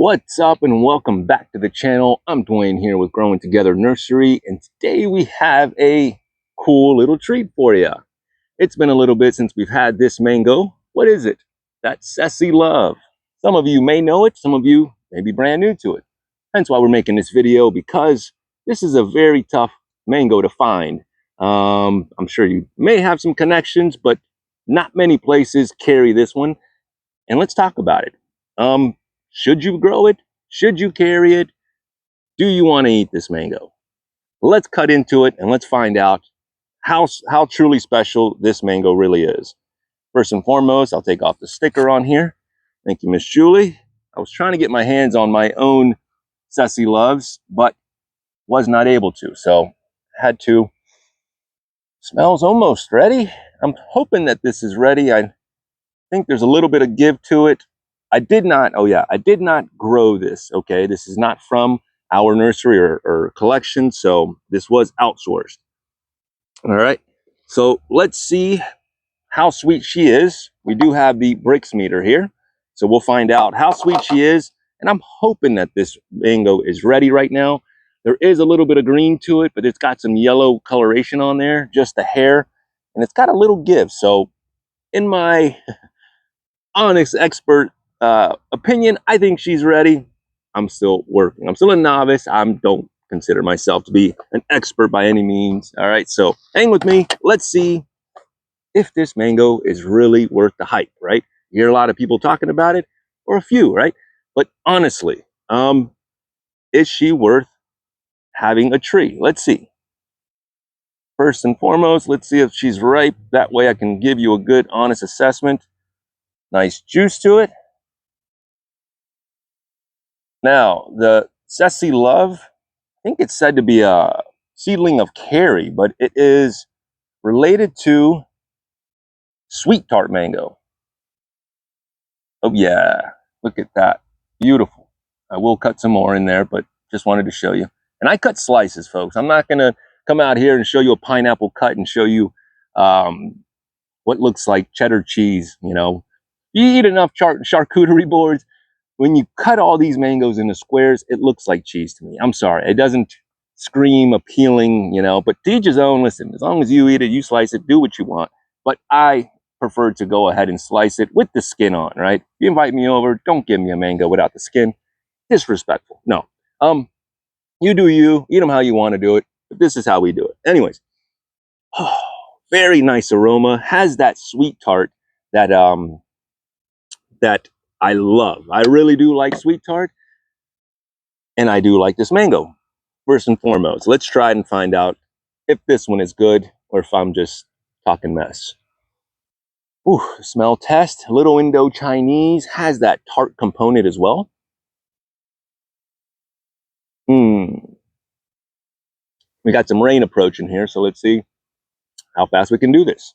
What's up and welcome back to the channel. I'm Dwayne here with Growing Together Nursery, and today we have a cool little treat for you. It's been a little bit since we've had this mango. What is it? That's Ceci Love. Some of you may know it, some of you may be brand new to it. Hence why we're making this video, because this is a very tough mango to find. I'm sure you may have some connections, but not many places carry this one. And let's talk about it. Should you grow it? Should you carry it? Do you want to eat this mango? Let's cut into it and let's find out how truly special this mango really is. First and foremost, I'll take off the sticker on here. Thank you, Miss Julie. I was trying to get my hands on my own Ceci Loves, but was not able to, so had to. Smells almost ready. I'm hoping that this is ready. I think there's a little bit of give to it. I did not grow this, okay? This is not from our nursery or collection, so this was outsourced. All right, so let's see how sweet she is. We do have the Brix meter here, so we'll find out how sweet she is, and I'm hoping that this mango is ready right now. There is a little bit of green to it, but it's got some yellow coloration on there, just a hair, and it's got a little give. So in my honest expert opinion, I think she's ready. I'm still working. I'm still a novice. I don't consider myself to be an expert by any means. All right, so hang with me. Let's see if this mango is really worth the hype, right? You hear a lot of people talking about it, or a few, right? But honestly, is she worth having a tree? Let's see. First and foremost, let's see if she's ripe. That way I can give you a good, honest assessment. Nice juice to it. Now, the Ceci Love, I think it's said to be a seedling of Carrie, but it is related to sweet tart mango. Oh yeah, look at that. Beautiful. I will cut some more in there, but just wanted to show you. And I cut slices, folks. I'm not going to come out here and show you a pineapple cut and show you what looks like cheddar cheese, you know. You eat enough charcuterie boards, when you cut all these mangoes into squares, it looks like cheese to me. I'm sorry. It doesn't scream appealing, you know, but to each his own. Listen, as long as you eat it, you slice it, do what you want. But I prefer to go ahead and slice it with the skin on, right? If you invite me over, don't give me a mango without the skin. Disrespectful. No. You do you. Eat them how you want to do it. But this is how we do it. Anyways. Oh, very nice aroma. Has that sweet tart that that I love. I really do like sweet tart, and I do like this mango. First and foremost, let's try and find out if this one is good or if I'm just talking mess. Ooh, smell test. Little Indo-Chinese has that tart component as well. We got some rain approaching here, so let's see how fast we can do this.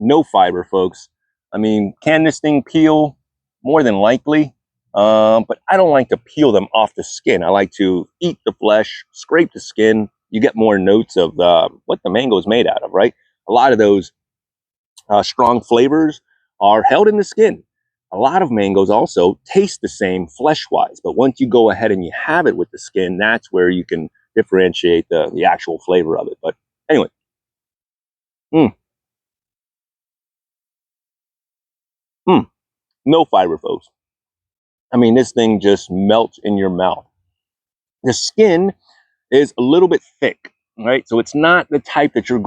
No fiber, folks. I mean, can this thing peel? More than likely. But I don't like to peel them off the skin. I like to eat the flesh, scrape the skin. You get more notes of what the mango is made out of, right? A lot of those strong flavors are held in the skin. A lot of mangoes also taste the same flesh-wise, but once you go ahead and you have it with the skin, that's where you can differentiate the actual flavor of it. But anyway. No fiber, folks. I mean, this thing just melts in your mouth. The skin is a little bit thick, right? So it's not the type that I'm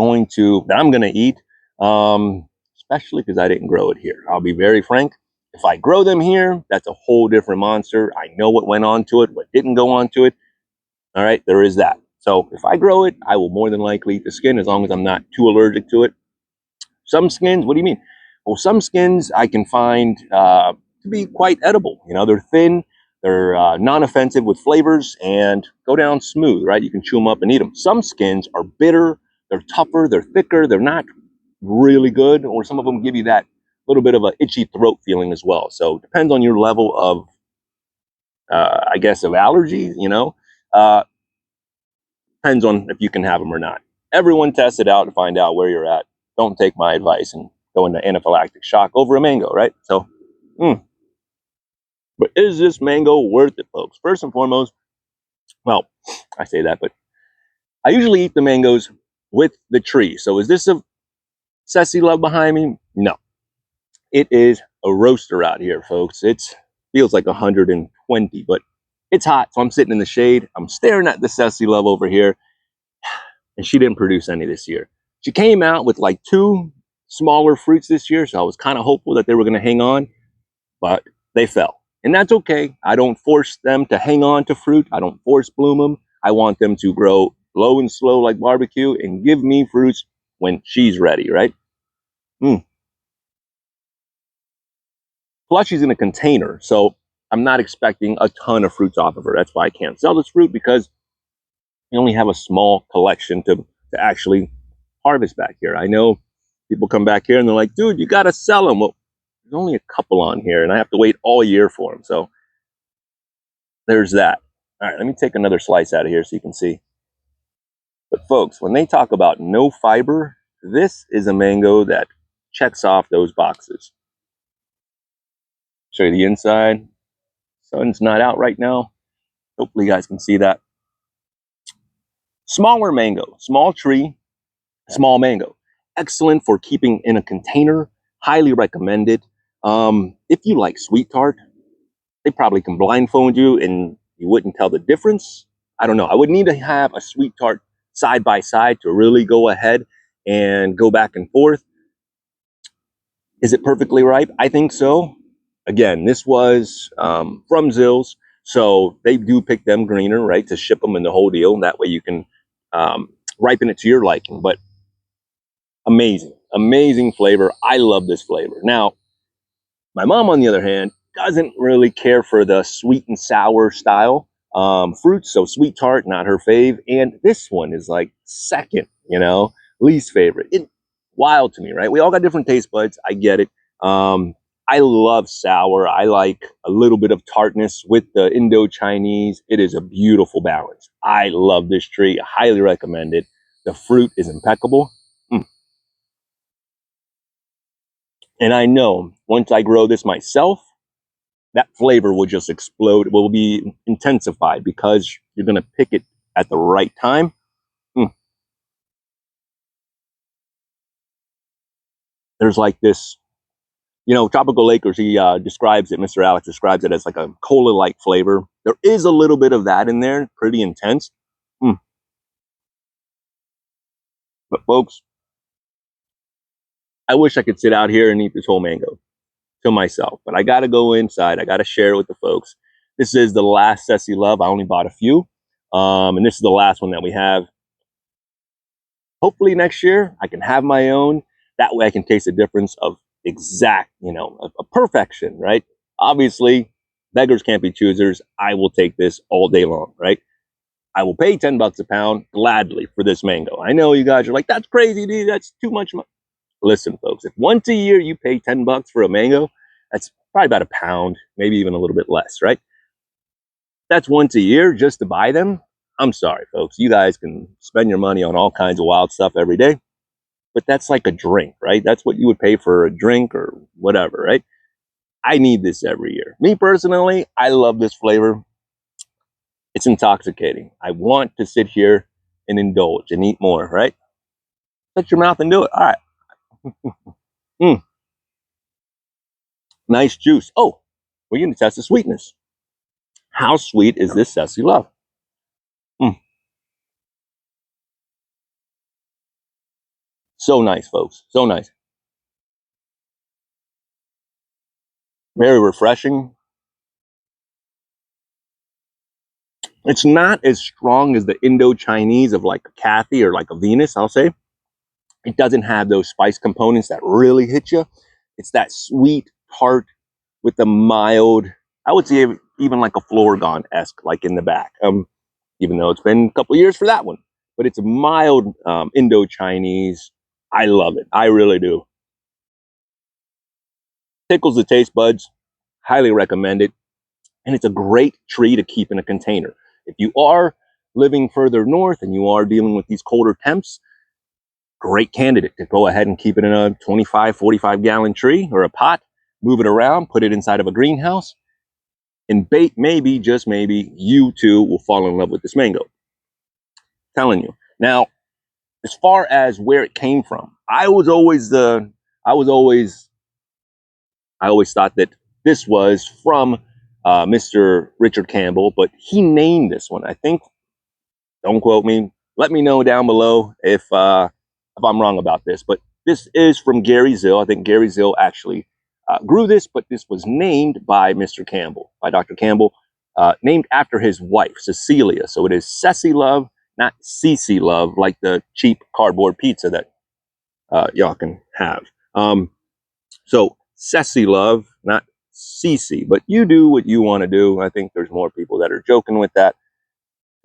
going to eat, especially because I didn't grow it here. I'll be very frank. If I grow them here, that's a whole different monster. I know what went on to it, what didn't go on to it. All right, there is that. So if I grow it, I will more than likely eat the skin as long as I'm not too allergic to it. Some skins, what do you mean? Well, some skins I can find to be quite edible. You know, they're thin, they're non-offensive with flavors, and go down smooth, right? You can chew them up and eat them. Some skins are bitter, they're tougher, they're thicker, they're not really good, or some of them give you that little bit of an itchy throat feeling as well. So it depends on your level of, I guess, of allergy, you know. Depends on if you can have them or not. Everyone test it out to find out where you're at. Don't take my advice and go into anaphylactic shock over a mango, right? So, but Is this mango worth it, folks? First and foremost, well, I say that, but I usually eat the mangoes with the tree. So is this a Ceci Love behind me? No. It is a roaster out here, folks. It feels like 120, but it's hot, so I'm sitting in the shade. I'm staring at the Ceci Love over here, and she didn't produce any this year. She came out with like 2 smaller fruits this year, so I was kind of hopeful that they were going to hang on, but they fell. And that's okay. I don't force them to hang on to fruit. I don't force bloom them. I want them to grow low and slow like barbecue and give me fruits when she's ready, right? Plus, she's in a container, so I'm not expecting a ton of fruits off of her. That's why I can't sell this fruit, because we only have a small collection to actually harvest back here. I know people come back here and they're like, dude, you got to sell them. Well, there's only a couple on here, and I have to wait all year for them. So there's that. All right, let me take another slice out of here so you can see. But folks, when they talk about no fiber, this is a mango that checks off those boxes. Show you the inside. Sun's not out right now. Hopefully you guys can see that. Smaller mango, small tree, small mango. Excellent for keeping in a container. Highly recommended. If you like sweet tart, they probably can blindfold you and you wouldn't tell the difference. I don't know. I would need to have a sweet tart side by side to really go ahead and go back and forth. Is it perfectly ripe? I think so. Again, this was from Zills, so they do pick them greener, right, to ship them in the whole deal. That way you can ripen it to your liking. But amazing, amazing flavor. I love this flavor. Now, my mom, on the other hand, doesn't really care for the sweet and sour style fruits, so sweet tart, not her fave. And this one is like second, least favorite. It wild to me, right? We all got different taste buds. I get it. I love sour. I like a little bit of tartness with the Indo-Chinese. It is a beautiful balance. I love this tree. I highly recommend it. The fruit is impeccable. And I know once I grow this myself, that flavor will just explode. It will be intensified because you're going to pick it at the right time. There's like this, Tropical Lakers, he describes it, Mr. Alex describes it as like a cola-like flavor. There is a little bit of that in there, pretty intense. But folks, I wish I could sit out here and eat this whole mango to myself, but I got to go inside. I got to share it with the folks. This is the last Ceci Love. I only bought a few, and this is the last one that we have. Hopefully next year I can have my own. That way I can taste the difference of exact, a perfection, right? Obviously, beggars can't be choosers. I will take this all day long, right? I will pay $10 a pound gladly for this mango. I know you guys are like, that's crazy, dude. That's too much money. Listen, folks, if once a year you pay $10 for a mango, that's probably about a pound, maybe even a little bit less, right? That's once a year just to buy them. I'm sorry, folks. You guys can spend your money on all kinds of wild stuff every day, but that's like a drink, right? That's what you would pay for a drink or whatever, right? I need this every year. Me personally, I love this flavor. It's intoxicating. I want to sit here and indulge and eat more, right? Shut your mouth and do it. All right. Nice juice. Oh, we're going to test the sweetness. How sweet is this Ceci Love? So nice, folks. So nice. Very refreshing. It's not as strong as the Indo-Chinese of like a Kathy or like a Venus, I'll say. It doesn't have those spice components that really hit you. It's that sweet tart with the mild, I would say even like a Florgon-esque, like in the back. Even though it's been a couple years for that one. But it's a mild Indo-Chinese. I love it. I really do. Tickles the taste buds. Highly recommend it. And it's a great tree to keep in a container. If you are living further north and you are dealing with these colder temps, great candidate to go ahead and keep it in a 25, 45 gallon tree or a pot, move it around, put it inside of a greenhouse. And maybe, just maybe, you too will fall in love with this mango. Telling you. Now, as far as where it came from, I was always I always thought that this was from Mr. Richard Campbell, but he named this one. I think, don't quote me. Let me know down below if I'm wrong about this. But this is from Gary Zill. I think Gary Zill actually grew this, but this was named by Mr. Campbell, by Dr. Campbell, named after his wife, Cecilia. So it is Ceci Love, not Ceci Love, like the cheap cardboard pizza that y'all can have. So Ceci Love, not Cece, but you do what you want to do. I think there's more people that are joking with that,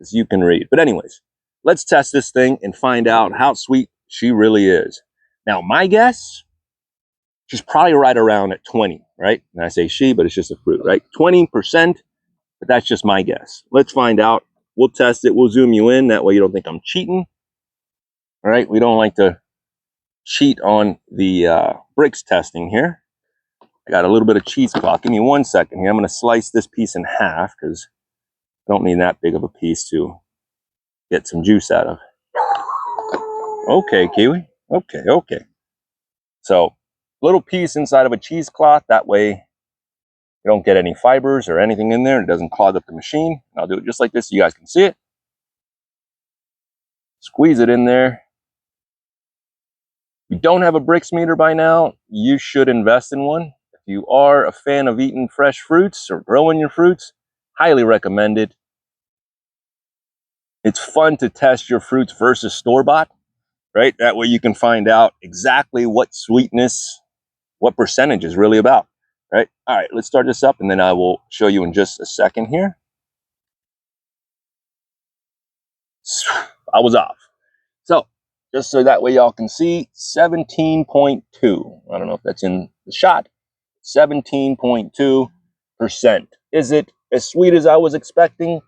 as you can read. But anyways, let's test this thing and find out how sweet she really is. Now, my guess, she's probably right around at 20, right? And I say she, but it's just a fruit, right? 20%, but that's just my guess. Let's find out. We'll test it. We'll zoom you in. That way you don't think I'm cheating. All right, we don't like to cheat on the bricks testing here. I got a little bit of cheesecloth. Give me 1 second here. I'm going to slice this piece in half because I don't need that big of a piece to get some juice out of. Okay, Kiwi. Okay. So, little piece inside of a cheesecloth. That way you don't get any fibers or anything in there. It doesn't clog up the machine. I'll do it just like this so you guys can see it. Squeeze it in there. If you don't have a bricks meter by now, you should invest in one. If you are a fan of eating fresh fruits or growing your fruits, highly recommended. It's fun to test your fruits versus store-bought, right? That way you can find out exactly what sweetness, what percentage is really about, right? All right, let's start this up and then I will show you in just a second here. I was off. So, just so that way y'all can see, 17.2. I don't know if that's in the shot. 17.2%. Is it as sweet as I was expecting?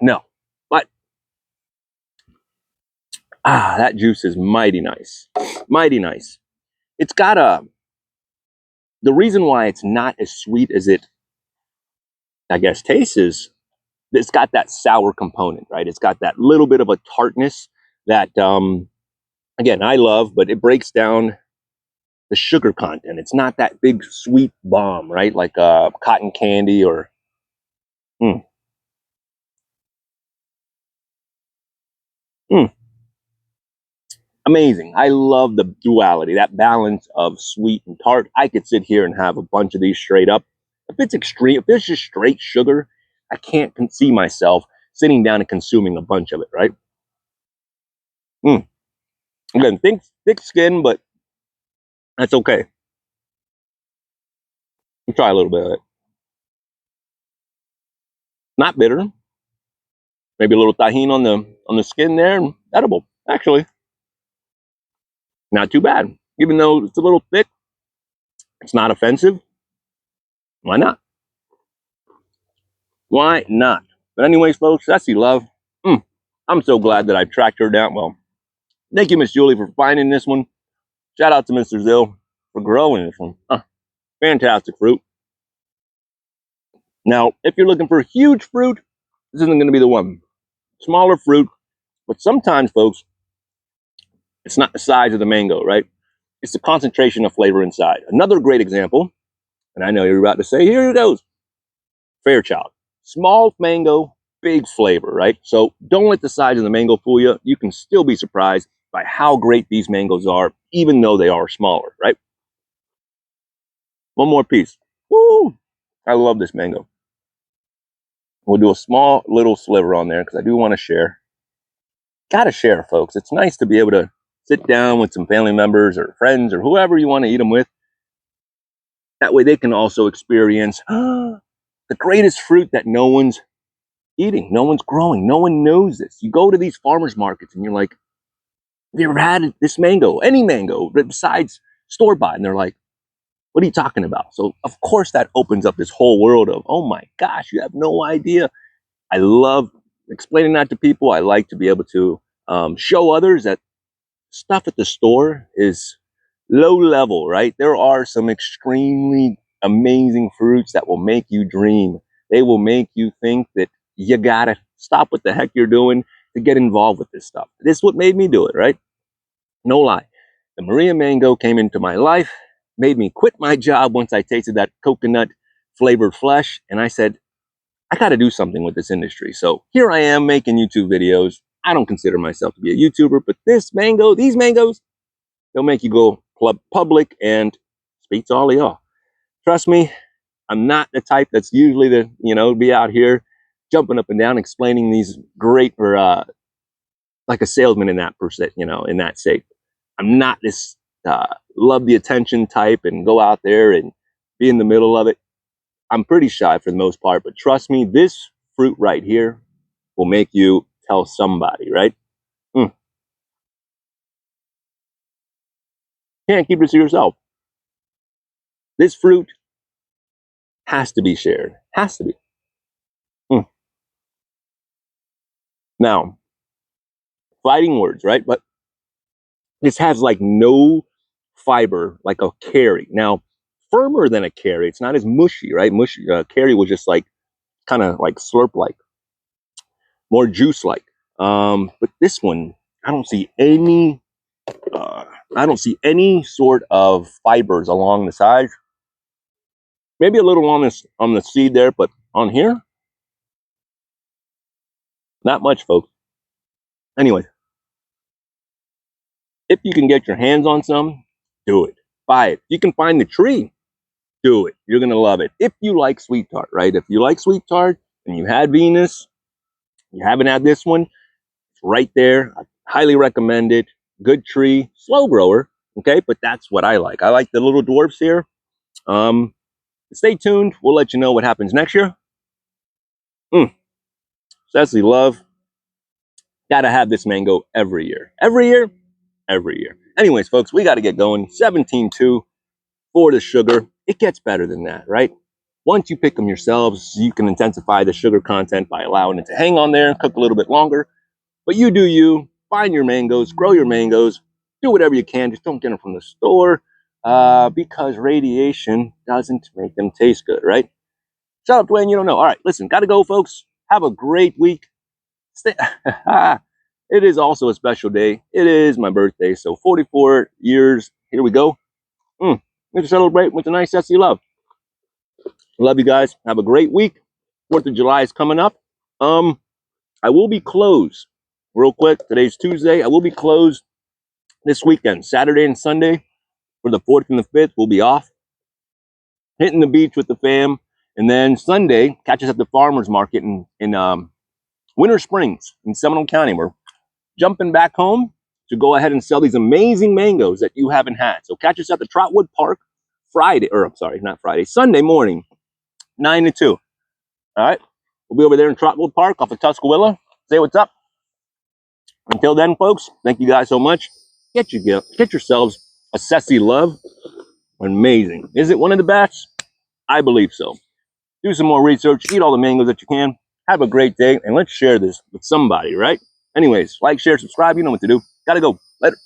No. But, that juice is mighty nice. Mighty nice. It's got the reason why it's not as sweet as it, I guess, tastes is it's got that sour component, right? It's got that little bit of a tartness that, again, I love, but it breaks down the sugar content. It's not that big sweet bomb, right? Like cotton candy or... Amazing. I love the duality, that balance of sweet and tart. I could sit here and have a bunch of these straight up. If it's extreme, if it's just straight sugar, I can't see myself sitting down and consuming a bunch of it, right? Again, thick skin, but that's okay. We'll try a little bit of it. Not bitter. Maybe a little tahini on the skin there, and edible. Actually, not too bad. Even though it's a little thick, it's not offensive. Why not? Why not? But anyways, folks, Ceci Love. I'm so glad that I tracked her down. Well, thank you, Miss Julie, for finding this one. Shout out to Mr. Zill for growing this one. Fantastic fruit. Now, if you're looking for huge fruit, this isn't going to be the one. Smaller fruit, but sometimes, folks, it's not the size of the mango, right? It's the concentration of flavor inside. Another great example, and I know you're about to say, here it goes. Fairchild. Small mango, big flavor, right? So don't let the size of the mango fool you. You can still be surprised by how great these mangoes are, even though they are smaller, right? One more piece. Woo! I love this mango. We'll do a small little sliver on there because I do want to share. Gotta share, folks. It's nice to be able to sit down with some family members or friends or whoever you want to eat them with. That way they can also experience the greatest fruit that no one's eating, no one's growing, no one knows this. You go to these farmers markets and you're like, have you ever had this mango, any mango besides store-bought? And they're like, what are you talking about? So of course that opens up this whole world of, oh my gosh, you have no idea. I love explaining that to people. I like to be able to show others that stuff at the store is low level, right? There are some extremely amazing fruits that will make you dream. They will make you think that you gotta stop what the heck you're doing to get involved with this stuff. This is what made me do it, right? No lie. The Maria mango came into my life, made me quit my job once I tasted that coconut flavored flesh, and I said, I got to do something with this industry. So here I am making YouTube videos. I don't consider myself to be a YouTuber, but these mangoes, they'll make you go public and speak to all of y'all. Trust me, I'm not the type that's usually be out here jumping up and down explaining these great or like a salesman in that percent, in that sake. I'm not this love the attention type and go out there and be in the middle of it. I'm pretty shy for the most part, but trust me, this fruit right here will make you tell somebody, right? Can't keep it to yourself. This fruit has to be shared. Has to be. Now, fighting words, right? But this has like no fiber, like a carry. Now, firmer than a carry. It's not as mushy, right? Mushy carry was just like kind of like slurp like, more juice like. But this one, I don't see any. I don't see any sort of fibers along the sides. Maybe a little on the seed there, but on here, not much, folks. Anyway, if you can get your hands on some, do it. Buy it. If you can find the tree, do it. You're gonna love it. If you like sweet tart, right? If you like sweet tart and you had Venus, you haven't had this one, it's right there. I highly recommend it. Good tree, slow grower, okay? But that's what I like. I like the little dwarfs here. Stay tuned. We'll let you know what happens next year. Ceci Love. Gotta have this mango every year. Every year? Every year. Anyways, folks, we got to get going. 17.2 for the sugar. It gets better than that, right? Once you pick them yourselves, you can intensify the sugar content by allowing it to hang on there and cook a little bit longer. But you do you. Find your mangoes, grow your mangoes, do whatever you can. Just don't get them from the store because radiation doesn't make them taste good, right? Shut up, Dwayne. You don't know. All right, listen, got to go, folks. Have a great week. It is also a special day. It is my birthday, so 44 years. Here we go. Let's celebrate with a nice Ceci Love. Love you guys. Have a great week. 4th of July is coming up. I will be closed real quick. Today's Tuesday. I will be closed this weekend, Saturday and Sunday. For the 4th and the 5th, we'll be off. Hitting the beach with the fam. And then Sunday, catch us at the farmer's market in Winter Springs in Seminole County. We're jumping back home to go ahead and sell these amazing mangoes that you haven't had. So catch us at the Trotwood Park Sunday morning, 9 to 2. All right. We'll be over there in Trotwood Park off of Tuscaloosa. Say what's up. Until then, folks, thank you guys so much. Get yourselves a Ceci Love. Amazing. Is it one of the best? I believe so. Do some more research. Eat all the mangoes that you can. Have a great day. And let's share this with somebody, right? Anyways, like, share, subscribe. You know what to do. Gotta go. Later.